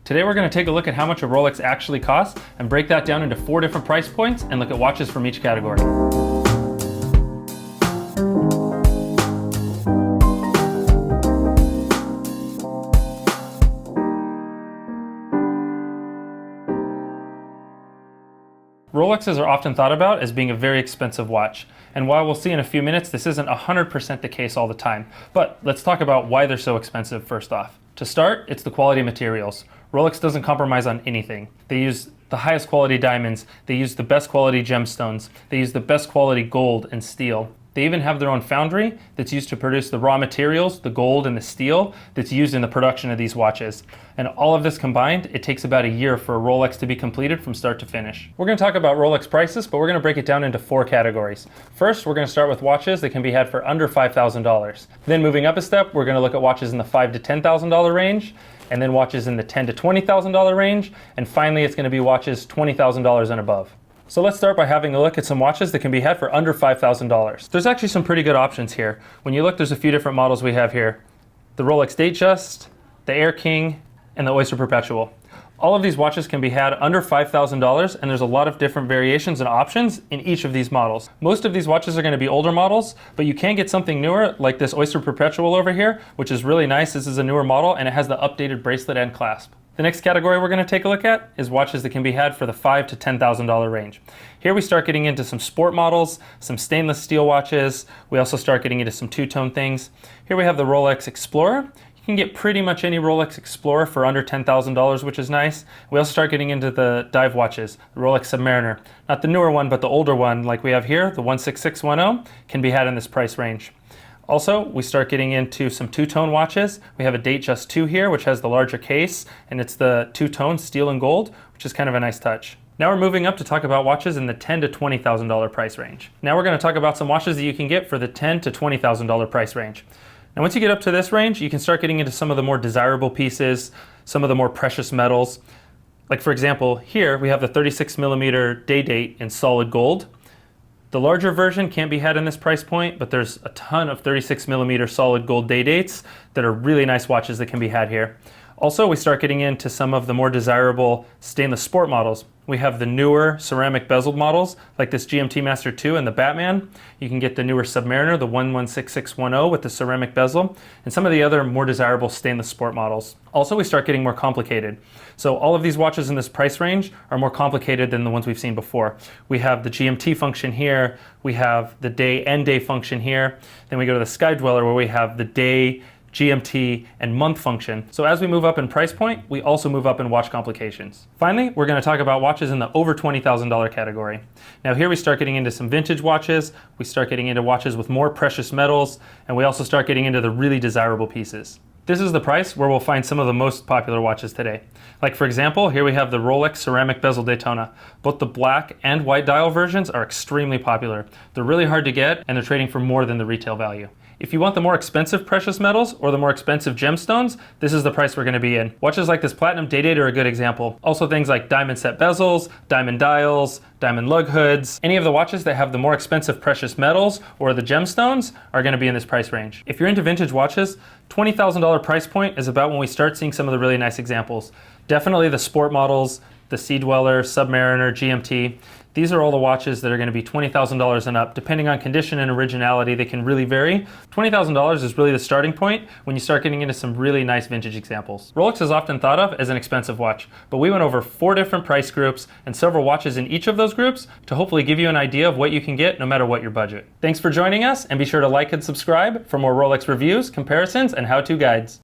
Today we're going to take a look at how much a Rolex actually costs and break that down into 4 different price points and look at watches from each category. Rolexes are often thought about as being a very expensive watch, and while we'll see in a few minutes this isn't 100% the case all the time, but let's talk about why they're so expensive first off. To start, it's the quality materials. Rolex doesn't compromise on anything. They use the highest quality diamonds, they use the best quality gemstones, they use the best quality gold and steel. They even have their own foundry that's used to produce the raw materials, the gold and the steel, that's used in the production of these watches. And all of this combined, it takes about a year for a Rolex to be completed from start to finish. We're going to talk about Rolex prices, but we're going to break it down into 4 categories. First, we're going to start with watches that can be had for under $5,000. Then moving up a step, we're going to look at watches in the $5,000 to $10,000 range, and then watches in the $10,000 to $20,000 range, and finally it's going to be watches $20,000 and above. So let's start by having a look at some watches that can be had for under $5,000. There's actually some pretty good options here. When you look, there's a few different models we have here. The Rolex Datejust, the Air King, and the Oyster Perpetual. All of these watches can be had under $5,000, and there's a lot of different variations and options in each of these models. Most of these watches are going to be older models, but you can get something newer like this Oyster Perpetual over here, which is really nice. This is a newer model and it has the updated bracelet and clasp. The next category we're going to take a look at is watches that can be had for the $5,000 to $10,000 range. Here we start getting into some sport models, some stainless steel watches. We also start getting into some two-tone things. Here we have the Rolex Explorer. You can get pretty much any Rolex Explorer for under $10,000, which is nice. We also start getting into the dive watches, the Rolex Submariner. Not the newer one, but the older one like we have here, the 16610, can be had in this price range. Also, we start getting into some two-tone watches. We have a Datejust 2 here, which has the larger case, and it's the two-tone steel and gold, which is kind of a nice touch. Now we're moving up to talk about watches in the $10,000 to $20,000 price range. Now we're going to talk about some watches that you can get for the $10,000 to $20,000 price range. Now once you get up to this range, you can start getting into some of the more desirable pieces, some of the more precious metals. Like for example, here we have the 36mm day date in solid gold. The larger version can't be had in this price point, but there's a ton of 36mm solid gold day dates that are really nice watches that can be had here. Also, we start getting into some of the more desirable stainless sport models. We have the newer ceramic bezeled models, like this GMT Master 2 and the Batman. You can get the newer Submariner, the 1166110 with the ceramic bezel, and some of the other more desirable stainless sport models. Also, we start getting more complicated. So all of these watches in this price range are more complicated than the ones we've seen before. We have the GMT function here, we have the day and day function here, then we go to the Sky Dweller where we have the day, GMT, and month function. So as we move up in price point, we also move up in watch complications. Finally, we're going to talk about watches in the over $20,000 category. Now here we start getting into some vintage watches, we start getting into watches with more precious metals, and we also start getting into the really desirable pieces. This is the price where we'll find some of the most popular watches today. Like for example, here we have the Rolex Ceramic Bezel Daytona. Both the black and white dial versions are extremely popular. They're really hard to get, and they're trading for more than the retail value. If you want the more expensive precious metals or the more expensive gemstones, this is the price we're going to be in. Watches like this Platinum Day Date are a good example. Also things like diamond set bezels, diamond dials, diamond lug hoods. Any of the watches that have the more expensive precious metals or the gemstones are going to be in this price range. If you're into vintage watches, $20,000 price point is about when we start seeing some of the really nice examples. Definitely the sport models, the Sea Dweller, Submariner, GMT. These are all the watches that are going to be $20,000 and up. Depending on condition and originality, they can really vary. $20,000 is really the starting point when you start getting into some really nice vintage examples. Rolex is often thought of as an expensive watch, but we went over 4 different price groups and several watches in each of those groups to hopefully give you an idea of what you can get no matter what your budget. Thanks for joining us, and be sure to like and subscribe for more Rolex reviews, comparisons, and how-to guides.